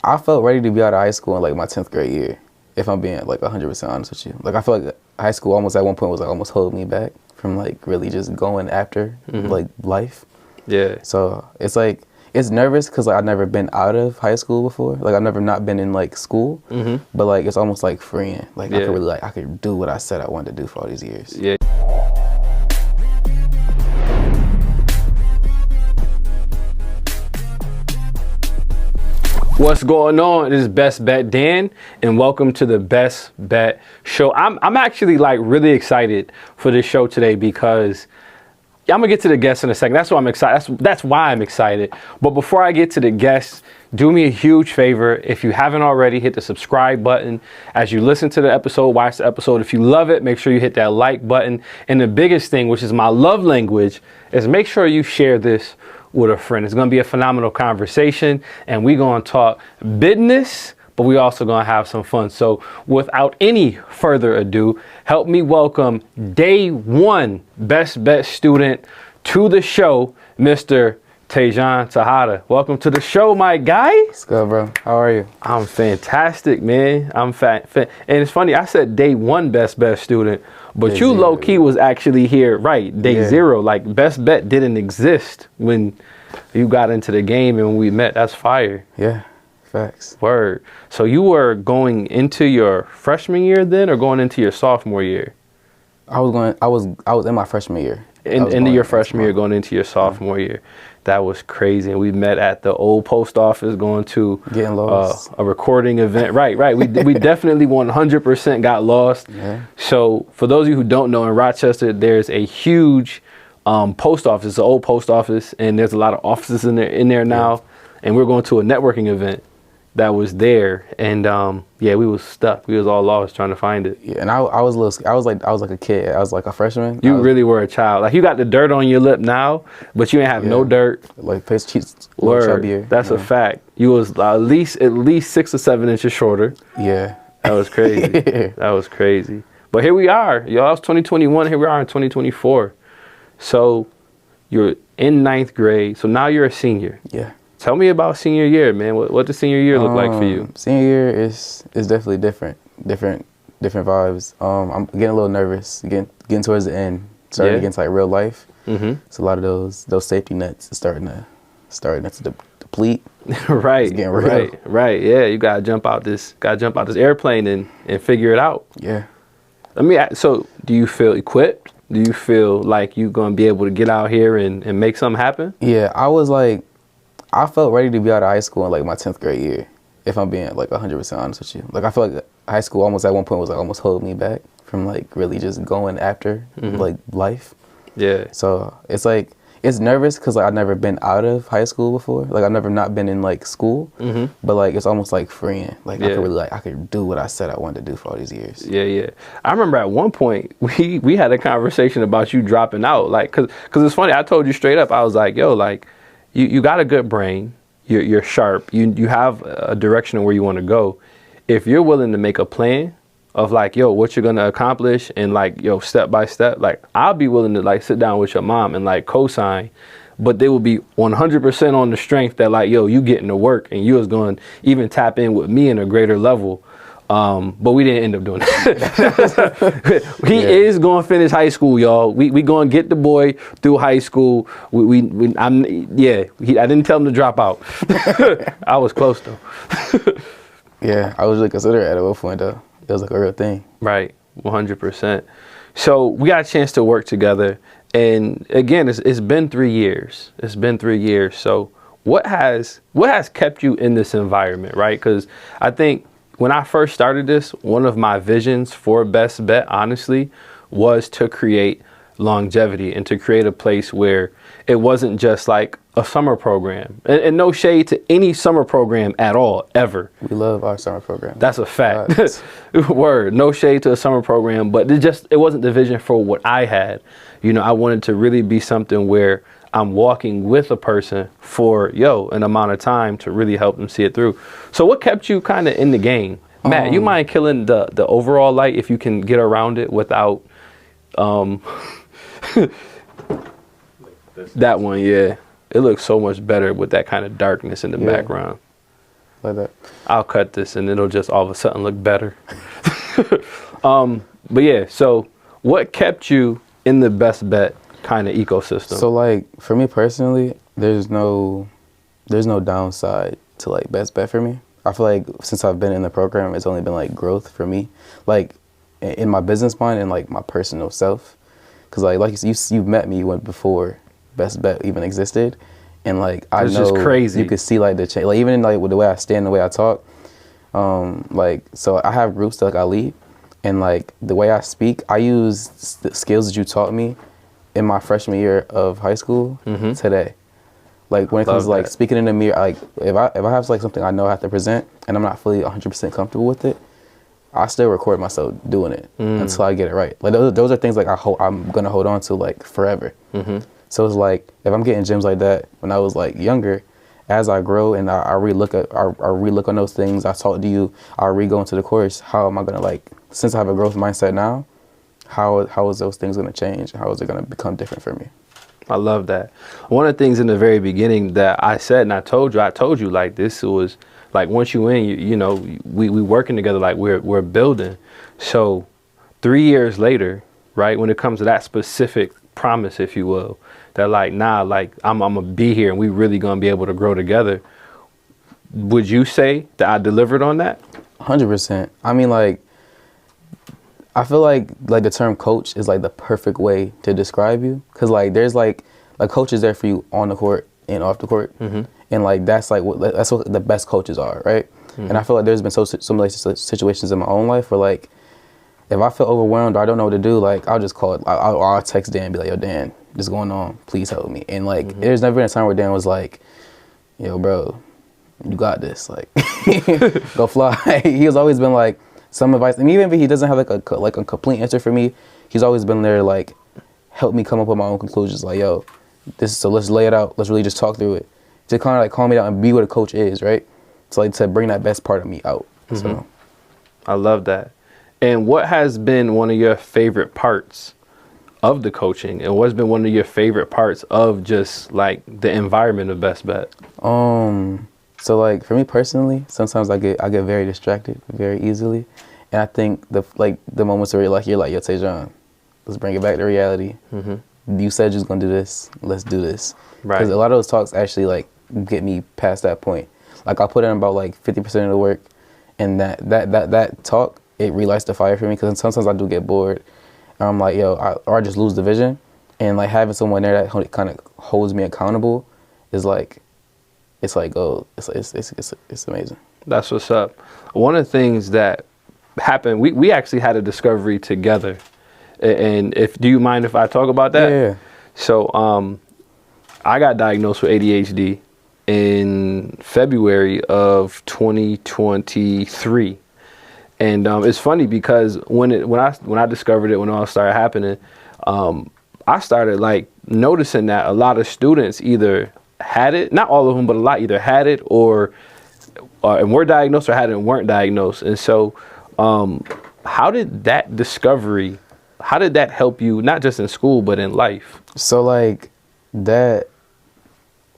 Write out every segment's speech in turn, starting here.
I felt ready to be out of high school in like my 10th grade year, if I'm being like 100% honest with you. Like I feel like high school almost at one point was like almost holding me back from like really just going after like life. Yeah. So it's like, it's nervous because like I've never been out of high school before. Like I've never not been in like school, but like it's almost like freeing. Like I could really I could do what I said I wanted to do for all these years. Yeah. What's going on? This is Best Bet Dan, and welcome to the Best Bet Show. I'm actually like really excited for this show today because I'm gonna get to the guests in a second. That's why I'm excited. That's why I'm excited. But before I get to the guests, do me a huge favor. If you haven't already, hit the subscribe button. As you listen to the episode, watch the episode. If you love it, make sure you hit that like button. And the biggest thing, which is my love language, is make sure you share this with a friend. It's gonna be a phenomenal conversation, and we're gonna talk business, but we also gonna have some fun. So without any further ado, help me welcome day one Best Bet student to the show, Mr. Tejon Tejada. Welcome to the show, my guy. What's good, bro? How are you? I'm fantastic, man. I'm and it's funny, I said day one Best Bet student, but you low key was actually here, right? Day zero. Like Best Bet didn't exist when you got into the game and when we met. That's fire. Yeah, facts. Word. So you were going into your freshman year then, or going into your sophomore year? I was in my freshman year. Into your freshman year, going into your sophomore year. That was crazy. And we met at the old post office going to getting lost. A recording event. Right. We definitely 100% got lost. Yeah. So for those of you who don't know, in Rochester, there's a huge post office, the old post office, and there's a lot of offices in there now. Yeah. And we're going to a networking event that was there, and we was stuck. We was all lost trying to find it. Yeah, and I was like a kid. I was like a freshman. You really were a child. Like you got the dirt on your lip now, but you ain't have no dirt. Like face cheeks, Word. Chubbier. That's a fact. You was at least 6 or 7 inches shorter. Yeah. That was crazy. That was crazy. But here we are, y'all. It's 2021. Here we are in 2024. So you're in 9th grade. So now you're a senior. Yeah. Tell me about senior year, man. What does senior year look like for you? Senior year is definitely different vibes. I'm getting a little nervous, getting towards the end, starting to get into like real life. So a lot of those safety nets are starting to deplete. Right. It's getting real. Right. Yeah, you gotta jump out this airplane and figure it out. Yeah. So do you feel equipped? Do you feel like you're gonna be able to get out here and make something happen? Yeah, I felt ready to be out of high school in like my 10th grade year, if I'm being like 100% honest with you. Like I feel like high school almost at one point was like almost holding me back from like really just going after like life. Yeah. So it's like, it's nervous because like I've never been out of high school before. Like I've never not been in like school, but like it's almost like freeing. Like I could do what I said I wanted to do for all these years. Yeah. I remember at one point we had a conversation about you dropping out. Like, cause it's funny. I told you straight up. I was like, yo, like, You got a good brain, you're sharp, you have a direction of where you want to go. If you're willing to make a plan of like, yo, what you're gonna accomplish and like, yo, step by step, like I'll be willing to like sit down with your mom and like co-sign, but they will be 100% on the strength that like, yo, you getting to work and you was going to even tap in with me in a greater level. But we didn't end up doing that. He is going to finish high school, y'all. We going to get the boy through high school. I didn't tell him to drop out. I was close though. Yeah, I was really considered at one point though. It was like a real thing. Right, 100%. So we got a chance to work together, and again, it's been 3 years. It's been 3 years. So what has kept you in this environment, right? Because I think when I first started this, one of my visions for Best Bet, honestly, was to create longevity and to create a place where it wasn't just like a summer program. And no shade to any summer program at all, ever. We love our summer program. That's a fact. Word. No shade to a summer program, but it wasn't the vision for what I had. You know, I wanted to really be something where I'm walking with a person for, an amount of time to really help them see it through. So what kept you kind of in the game? Matt, you mind killing the overall light if you can get around it without, that one, yeah. It looks so much better with that kind of darkness in the background. like that. I'll cut this and it'll just all of a sudden look better. But yeah, so what kept you in the best bet kind of ecosystem? So like for me personally, there's no downside to like best bet for me. I feel like since I've been in the program, it's only been like growth for me, like in my business mind and like my personal self. Cause like you met me when before best bet even existed, and like I know is crazy. You could see like the change, like even in like with the way I stand, the way I talk. Like so I have groups that like I lead, and like the way I speak, I use the skills that you taught me in my freshman year of high school today. Like when it comes to like speaking in the mirror, like if I have like something I know I have to present and I'm not fully 100% comfortable with it, I still record myself doing it until I get it right. Like those are things like I'm gonna hold on to like forever. So it's like if I'm getting gems like that when I was like younger, as I grow and I relook on those things I taught to you, I re-go into the course. How am I gonna like, since I have a growth mindset now, how is those things gonna change? How is it gonna become different for me? I love that. One of the things in the very beginning that I said, and I told you like this was like once you in, you know, we working together, like we're building. So 3 years later, right, when it comes to that specific promise, if you will, that like, nah, like I'm gonna be here and we really gonna be able to grow together. Would you say that I delivered on that? 100%. I mean, like, I feel like the term coach is like the perfect way to describe you, because like there's like a coach is there for you on the court and off the court, and like that's what the best coaches are, right? And I feel like there's been so many situations in my own life where like if I feel overwhelmed or I don't know what to do, like I'll just call it. I'll text Dan and be like, "Yo, Dan, this is going on. Please help me." And like there's never been a time where Dan was like, "Yo, bro, you got this. Like, go fly." He's always been like some advice, and even if he doesn't have like a complete answer for me, he's always been there like help me come up with my own conclusions. Like, yo, so let's lay it out. Let's really just talk through it. To kind of like calm me down and be what a coach is, right? So like to bring that best part of me out. So I love that. And what has been one of your favorite parts of the coaching, and what's been one of your favorite parts of just like the environment of Best Bet? So like for me personally, sometimes I get very distracted very easily, and I think the moments where you're like, "Yo, Tejon, let's bring it back to reality. You said you was gonna do this. Let's do this." Right. Because a lot of those talks actually like get me past that point. Like I'll put in about like 50% of the work, and that talk, it relights the fire for me, because sometimes I do get bored. And I'm like, yo, or I just lose the vision, and like having someone there that kind of holds me accountable is like, it's amazing. That's what's up. One of the things that happened, we actually had a discovery together, and do you mind if I talk about that? Yeah. So I got diagnosed with ADHD in February of 2023. And it's funny because when I discovered it, when it all started happening, I started like noticing that a lot of students either had it, not all of them, but a lot either had it and were diagnosed, or had it and weren't diagnosed. And so how did that discovery, how did that help you, not just in school, but in life? So like that,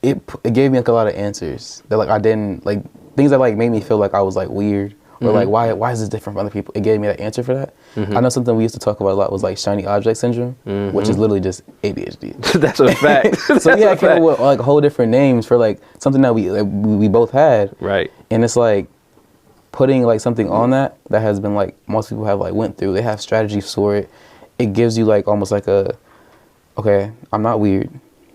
it gave me like a lot of answers that like I didn't, like things that like made me feel like I was like weird. Or like, why is this different from other people? It gave me that answer for that. I know something we used to talk about a lot was like shiny object syndrome, which is literally just ADHD. That's a fact. So yeah, I came up with like whole different names for like something that we both had. Right. And it's like putting like something on that has been like most people have like went through. They have strategies for it. It gives you like almost like okay, I'm not weird.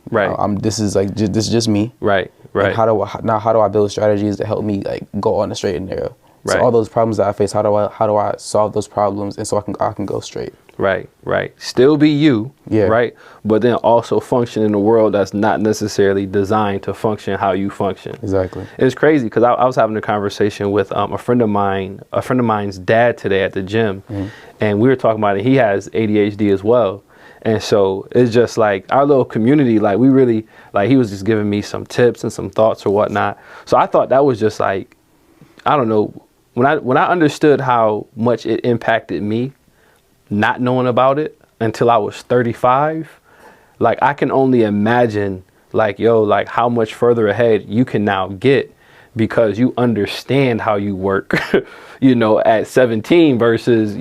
Right. This is just me. Right. Right. And how do I build strategies to help me like go on the straight and narrow? Right. So all those problems that I face, how do I solve those problems, and so I can go straight. Right, right. Still be you, right? But then also function in a world that's not necessarily designed to function how you function. Exactly. It's crazy because I was having a conversation with a friend of mine's dad today at the gym, and we were talking about it. He has ADHD as well. And so it's just like our little community, like we really, like he was just giving me some tips and some thoughts or whatnot. So I thought that was just like, I don't know, when I understood how much it impacted me, not knowing about it until I was 35, like I can only imagine like, yo, like how much further ahead you can now get because you understand how you work, at 17 versus,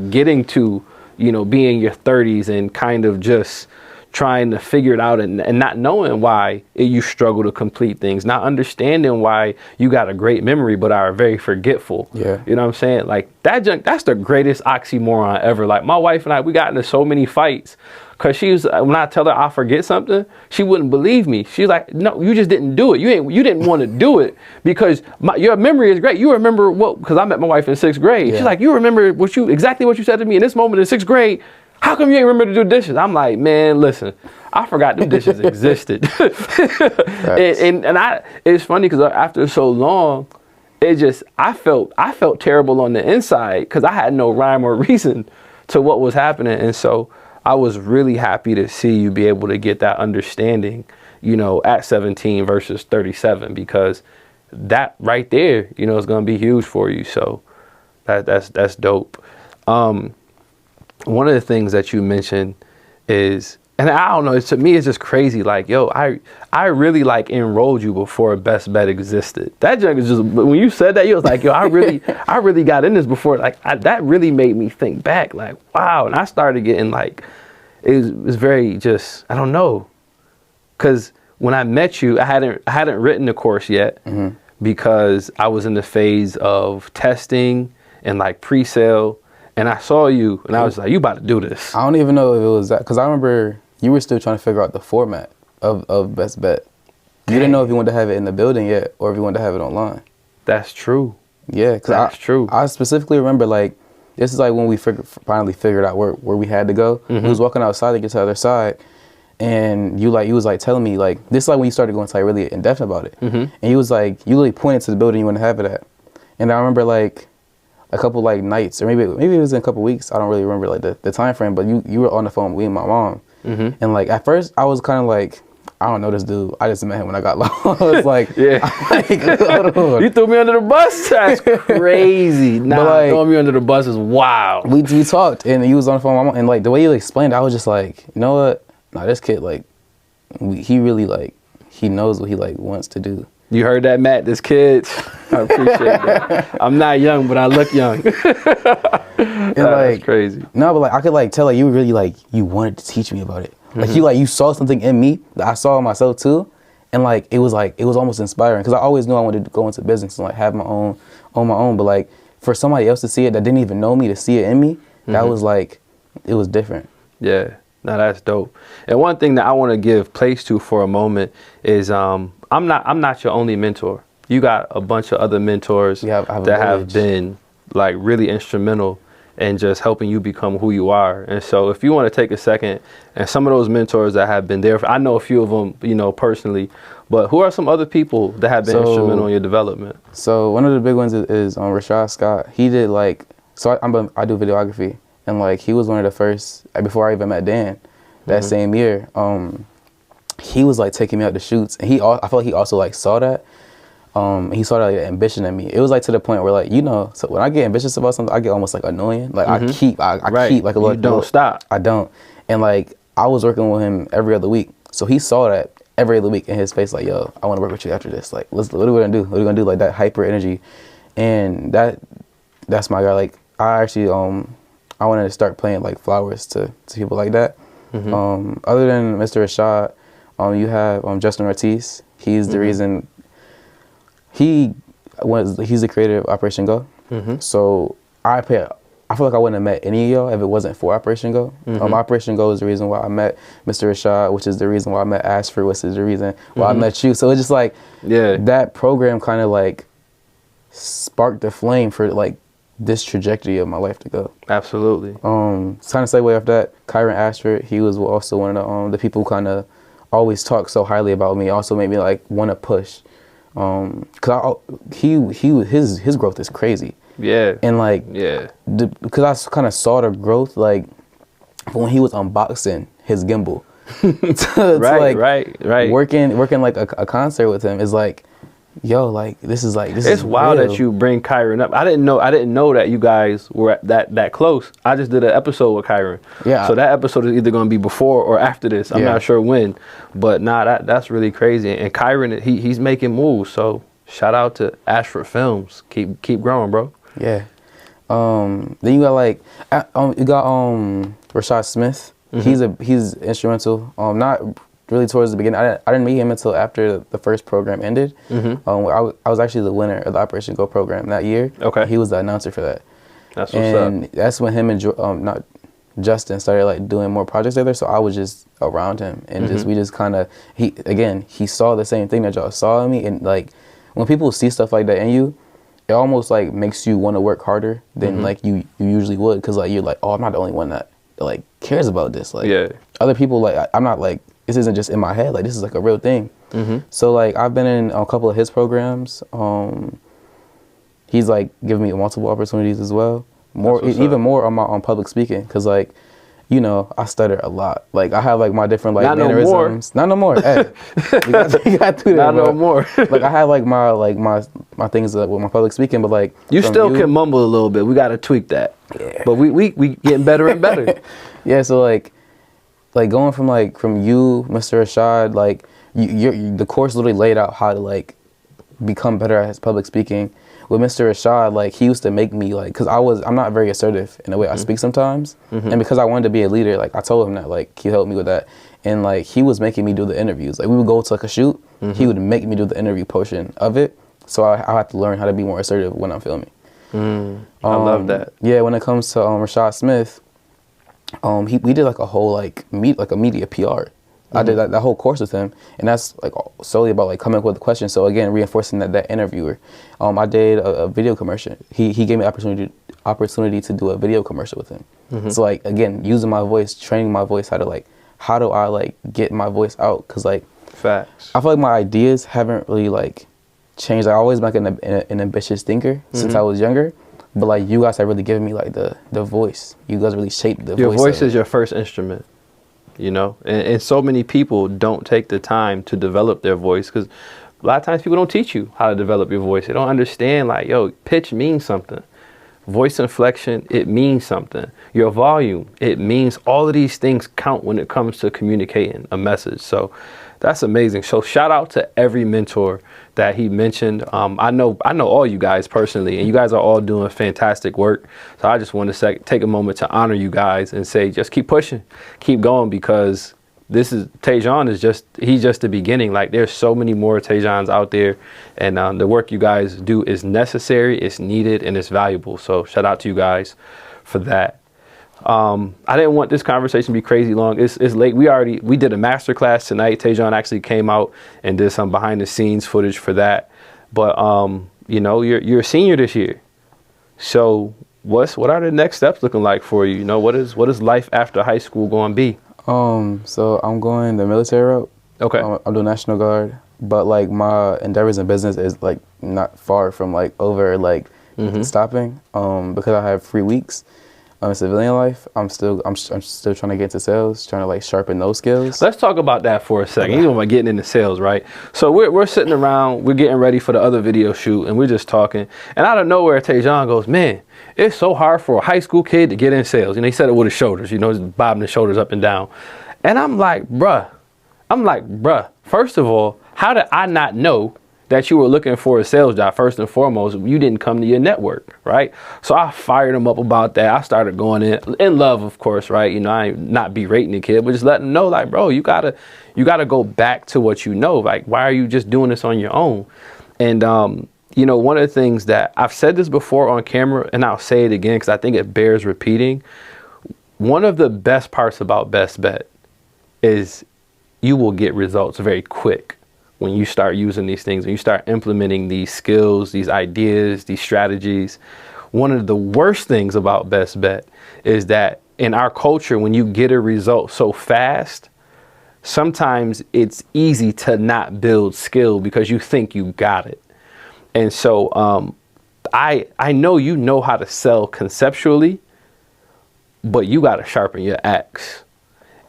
getting to, be in your 30s and kind of just trying to figure it out and not knowing why you struggle to complete things, not understanding why you got a great memory but are very forgetful. Yeah. You know what I'm saying? Like that's the greatest oxymoron ever. Like my wife and I, we got into so many fights because when I tell her I forget something, she wouldn't believe me. She's like, no, you just didn't do it. You didn't want to do it because your memory is great. You remember because I met my wife in 6th grade. Yeah. She's like, you remember exactly what you said to me in this moment in 6th grade. How come you ain't remember to do dishes? I'm like, man, listen, I forgot the dishes existed. and it's funny because after so long, I felt terrible on the inside because I had no rhyme or reason to what was happening. And so I was really happy to see you be able to get that understanding, at 17 versus 37, because that right there, is going to be huge for you. So that's dope. One of the things that you mentioned is, and I don't know, to me it's just crazy. Like, I really enrolled you before Best Bet existed. That junk is just, when you said that, you was like, I really got in this before. Like, that really made me think back. Like, wow. And I started getting it was very just, I don't know, because when I met you, I hadn't written the course yet because I was in the phase of testing and pre-sale. And I saw you, and I was like, you about to do this. I don't even know if it was that, because I remember you were still trying to figure out the format of Best Bet. You didn't know if you wanted to have it in the building yet, or if you wanted to have it online. That's true. Yeah, because that's true. I specifically remember, this is when we finally figured out where we had to go. We was walking outside to get to the other side, and you was telling me, this is when you started going really in depth about it. And you was you really pointed to the building you want to have it at. And I remember, a couple nights, or maybe it was in a couple weeks. I don't really remember the time frame, but you were on the phone with me and my mom, and at first I was kind of I don't know this dude. I just met him when I got lost. Yeah, you threw me under the bus. That's crazy. Nah, throwing me under the bus is wild. We talked, and he was on the phone with my mom, and the way you explained it, I was just you know what? Nah, this kid he really he knows what he wants to do. You heard that, Matt? This kid, I appreciate that. I'm not young, but I look young. That's crazy. No, but I could tell you really you wanted to teach me about it. You saw something in me that I saw in myself too, and it was almost inspiring because I always knew I wanted to go into business and have my own on my own. But for somebody else to see it that didn't even know me to see it in me, that was it was different. Yeah. No, that's dope. And one thing that I want to give place to for a moment is I'm not your only mentor. You got a bunch of other mentors that have been really instrumental in just helping you become who you are. And so if you want to take a second, and some of those mentors that have been there, I know a few of them, personally, but who are some other people that have been instrumental in your development? So one of the big ones is Rashad Scott. He did I do videography. And he was one of the first, before I even met Dan, that same year, he was taking me out to shoots, and I feel he also saw that. He saw that ambition in me. It was to the point where so when I get ambitious about something, I get almost annoying. I keep a little. You don't stop. I don't. And I was working with him every other week, so he saw that every other week in his face. Yo, I want to work with you after this. What are we gonna do? What are we gonna do? That hyper energy, and that's my guy. I actually I wanted to start playing flowers to people like that. Other than Mr. Rashad, you have Justin Ortiz. He's the reason. He's the creator of Operation Go. So I feel I wouldn't have met any of y'all if it wasn't for Operation Go. Operation Go is the reason why I met Mr. Rashad, which is the reason why I met Ashford, which is the reason why I met you. So it's just that program kind of sparked the flame for this trajectory of my life to go. Absolutely. Kind of segue off that, Kyron Ashford, he was also one of the people who kind of always talk so highly about me, also made me want to push. Cause his growth is crazy. Yeah. And because I kind of saw the growth when he was unboxing his gimbal. Right. Working a concert with him is yo, this is this. It's wild that you bring Kyron up. I didn't know that you guys were that close. I just did an episode with Kyron. Yeah. So that episode is either gonna be before or after this. I'm not sure when, but that's really crazy. And Kyron, he's making moves. So Shout out to Ashford Films. Keep growing, bro. Yeah. Then you got like, you got Rashad Smith. He's instrumental. Not really towards the beginning. I didn't meet him until after the first program ended. I was actually the winner of the Operation Go program that year. Okay. He was the announcer for that. That's what's up. And that's when him and not Justin started like doing more projects together. So I was just around him and we just kind of, he saw the same thing that y'all saw in me. And like when people see stuff like that in you, it almost like makes you want to work harder than like you usually would. Cause like you're like, oh, I'm not the only one that like cares about this. Like other people, like I'm not like, this isn't just in my head. Like this is like a real thing. So like I've been in a couple of his programs. He's like giving me multiple opportunities as well. Even more on public speaking. Cause like, you know, I stutter a lot. Like I have like my different like mannerisms. Not no more. Hey, you got to do that. Not no more. Like I have like my things with my public speaking, but like you still can mumble a little bit. We got to tweak that. Yeah. But we getting better and better. Yeah. So like going from you, Mr. Rashad, like the course literally laid out how to like become better at his public speaking. With Mr. Rashad, like he used to make me like, cause I'm not very assertive in the way I speak sometimes, and because I wanted to be a leader, like I told him that like he helped me with that, and like he was making me do the interviews. Like we would go to like a shoot, he would make me do the interview portion of it, so I have to learn how to be more assertive when I'm filming. I love that. Yeah, when it comes to Rashad Smith, we did like a whole like a media PR. I did that whole course with him, and that's like solely about like coming up with a question. So again, reinforcing that interviewer. I did a video commercial. He gave me opportunity to do a video commercial with him. So like again, using my voice, training my voice, how do I like get my voice out? Cause like facts. I feel like my ideas haven't really like changed. I always been like an ambitious thinker since I was younger. But like you guys have really given me like the voice. You guys really shaped the voice. Your voice is your first instrument. You know, and so many people don't take the time to develop their voice because a lot of times people don't teach you how to develop your voice. They don't understand like, yo, pitch means something. Voice inflection, it means something. Your volume, it means all of these things count when it comes to communicating a message. So that's amazing. So shout out to every mentor that he mentioned. I know all you guys personally, and you guys are all doing fantastic work. So I just want to take a moment to honor you guys and say, just keep pushing, keep going, because Tejon he's just the beginning. Like there's so many more Tejons out there, and the work you guys do is necessary, it's needed, and it's valuable. So shout out to you guys for that. I didn't want this conversation to be crazy long. It's late. We did a master class tonight. Tejon actually came out and did some behind the scenes footage for that. But you know, you're a senior this year. So what are the next steps looking like for you? You know, what is life after high school going to be? So I'm going the military route. Okay. I'm doing National Guard, but like my endeavors in business is like not far from like over like stopping. Because I have 3 weeks. Civilian life, I'm still trying to get into sales, trying to like sharpen those skills. Let's talk about that for a second. You know, about getting into sales, right? So we're sitting around, we're getting ready for the other video shoot, and we're just talking. And out of nowhere, Tejon goes, "Man, it's so hard for a high school kid to get in sales." You know, he said it with his shoulders, you know, just bobbing his shoulders up and down. And I'm like, bruh. First of all, how did I not know that you were looking for a sales job? First and foremost, you didn't come to your network, right? So I fired him up about that. I started going in love, of course, right? You know, I ain't not berating the kid, but just letting him know, like, bro, you gotta go back to what you know. Like, why are you just doing this on your own? And you know, one of the things that I've said this before on camera, and I'll say it again because I think it bears repeating. One of the best parts about Best Bet is you will get results very quick. When you start using these things, when you start implementing these skills, these ideas, these strategies. One of the worst things about Best Bet is that in our culture, when you get a result so fast, sometimes it's easy to not build skill because you think you got it. And so I know you know how to sell conceptually, but you got to sharpen your axe.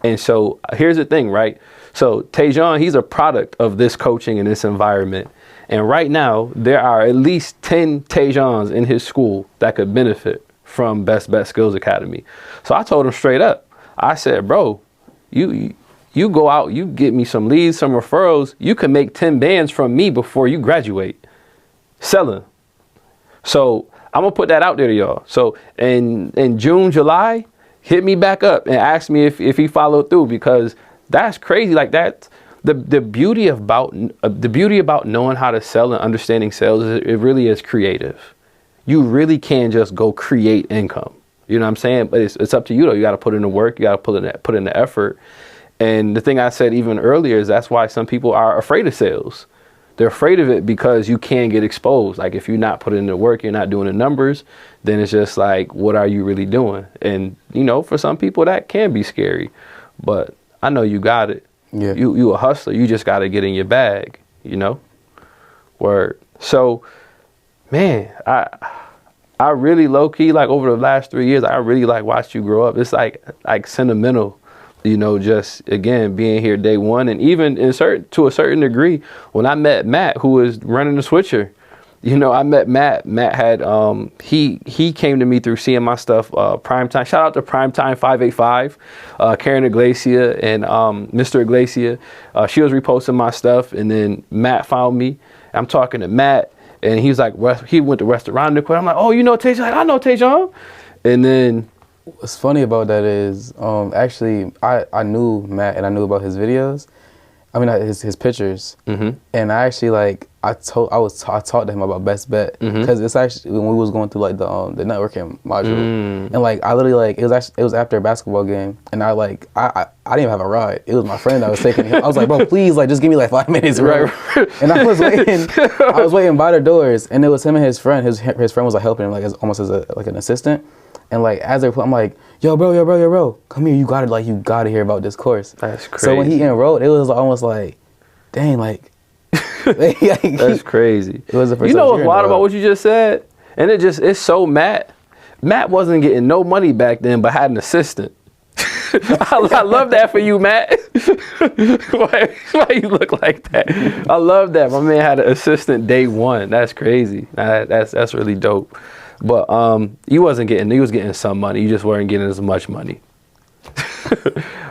And so here's the thing, right? So Tejon, he's a product of this coaching and this environment. And right now, there are at least 10 Tejons in his school that could benefit from Best Bet Skills Academy. So I told him straight up, I said, bro, you go out, you get me some leads, some referrals. You can make 10 bands from me before you graduate. selling. So I'm gonna put that out there to y'all. So in June, July, hit me back up and ask me if he followed through, because that's crazy. Like that, the beauty about knowing how to sell and understanding sales is it really is creative. You really can just go create income. You know what I'm saying? But it's up to you though. You got to put in the work. You got to put in the effort. And the thing I said even earlier is that's why some people are afraid of sales. They're afraid of it because you can get exposed. Like if you're not putting in the work, you're not doing the numbers, then it's just like, what are you really doing? And you know, for some people that can be scary, but I know you got it. Yeah. You a hustler. You just got to get in your bag, you know? Word. So, man, I really low key, like over the last 3 years, I really like watched you grow up. It's like sentimental, you know, just again, being here day one. And even to a certain degree, when I met Matt, who was running the switcher, you know, I met Matt. Matt had, he came to me through seeing my stuff, Primetime. Shout out to Primetime 585, Karen Iglesia and Mr. Iglesia. She was reposting my stuff, and then Matt found me. I'm talking to Matt, and he was like, he went to Restaurant. I'm like, oh, you know Tejon? Like, I know Tejon. And then what's funny about that is, actually, I knew Matt and I knew about his videos. I mean, his pictures. Mm-hmm. And I actually I taught to him about Best Bet, because it's actually when we was going through like the networking module, and like I literally it was after a basketball game, and I didn't even have a ride. It was my friend that was taking him. I was like, bro, please, like just give me like 5 minutes, bro. Right. And I was waiting by the doors, and it was him and his friend. His friend was like helping him, like almost as an assistant. And like as I'm like, yo, bro, come here. You gotta hear about this course. That's crazy. So when he enrolled, it was almost like, dang, like. That's crazy. It was the first you know what's time wild about what you just said? And it's so Matt wasn't getting no money back then, but had an assistant. I love that for you, Matt. why you look like that? I love that. My man had an assistant day one. That's crazy. That's really dope. But he was getting some money. You just weren't getting as much money.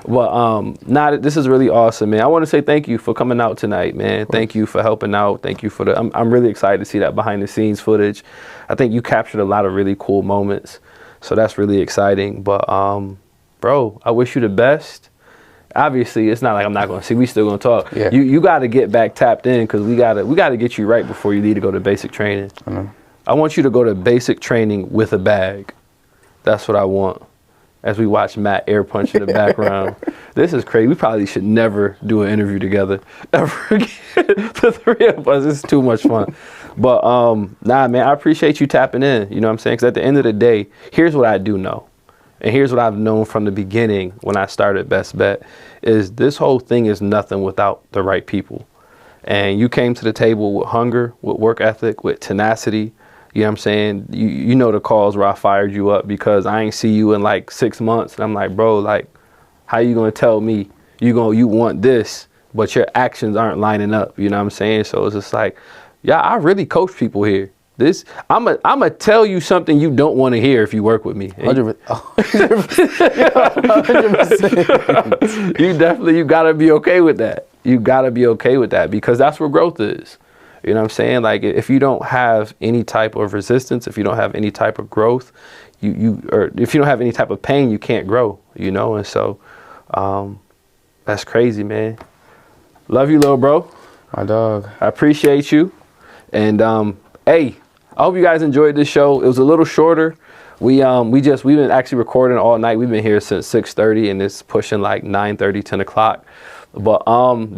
But this is really awesome, man. I want to say thank you for coming out tonight, man. Thank you for helping out. Thank you for I'm really excited to see that behind the scenes footage. I think you captured a lot of really cool moments, so that's really exciting. But bro, I wish you the best. Obviously, it's not like I'm not gonna see. We still gonna talk. Yeah. You got to get back tapped in, because we gotta get you right before you need to go to basic training. I want you to go to basic training with a bag. That's what I want. As we watch Matt air punch in the background. This is crazy. We probably should never do an interview together ever again. The three of us, it's too much fun. But nah, man, I appreciate you tapping in. You know what I'm saying? Because at the end of the day, here's what I do know. And here's what I've known from the beginning when I started Best Bet, is this whole thing is nothing without the right people. And you came to the table with hunger, with work ethic, with tenacity. You know what I'm saying? You know the calls where I fired you up because I ain't see you in like 6 months. And I'm like, bro, like, how you going to tell me you want this, but your actions aren't lining up? You know what I'm saying? So it's just like, yeah, I really coach people here. I'm a tell you something you don't want to hear if you work with me. 100%. 100%. You got to be okay with that. You got to be okay with that, because that's where growth is. You know what I'm saying? Like, if you don't have any type of resistance, if you don't have any type of growth, or if you don't have any type of pain, you can't grow, you know? And so, that's crazy, man. Love you, little bro. My dog. I appreciate you. And, hey, I hope you guys enjoyed this show. It was a little shorter. We've been actually recording all night. We've been here since 6:30, and it's pushing like 9:30, 10 o'clock. But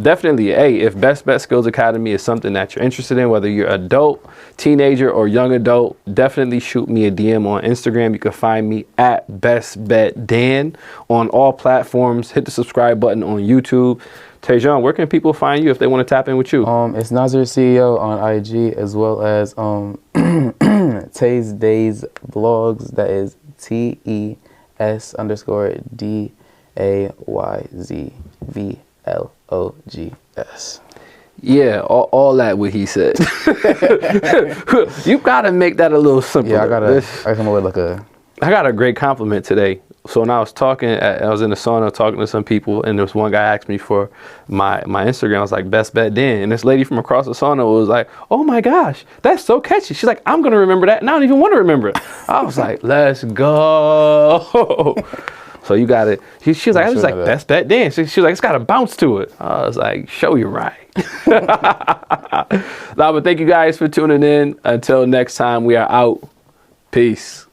definitely, hey, if Best Bet Skills Academy is something that you're interested in, whether you're adult, teenager, or young adult, definitely shoot me a DM on Instagram. You can find me at BestBetDan on all platforms. Hit the subscribe button on YouTube. Tejon, where can people find you if they want to tap in with you? It's Nazir CEO on IG, as well as Tay's Days Vlogs. That is TES_DAYZVLOGS. Yeah, all that what he said. You gotta make that a little simpler. Yeah, I come up with like a. I got a great compliment today. So when I was I was in the sauna talking to some people, and there was one guy asked me for my Instagram. I was like, best bet Dan. And this lady from across the sauna was like, oh my gosh, that's so catchy. She's like, I'm going to remember that. And I don't even want to remember it. I was like, let's go. So you got it. She was like, I was like, best bet Dan. She was like, it's got a bounce to it. I was like, show you right. But thank you guys for tuning in. Until next time, we are out. Peace.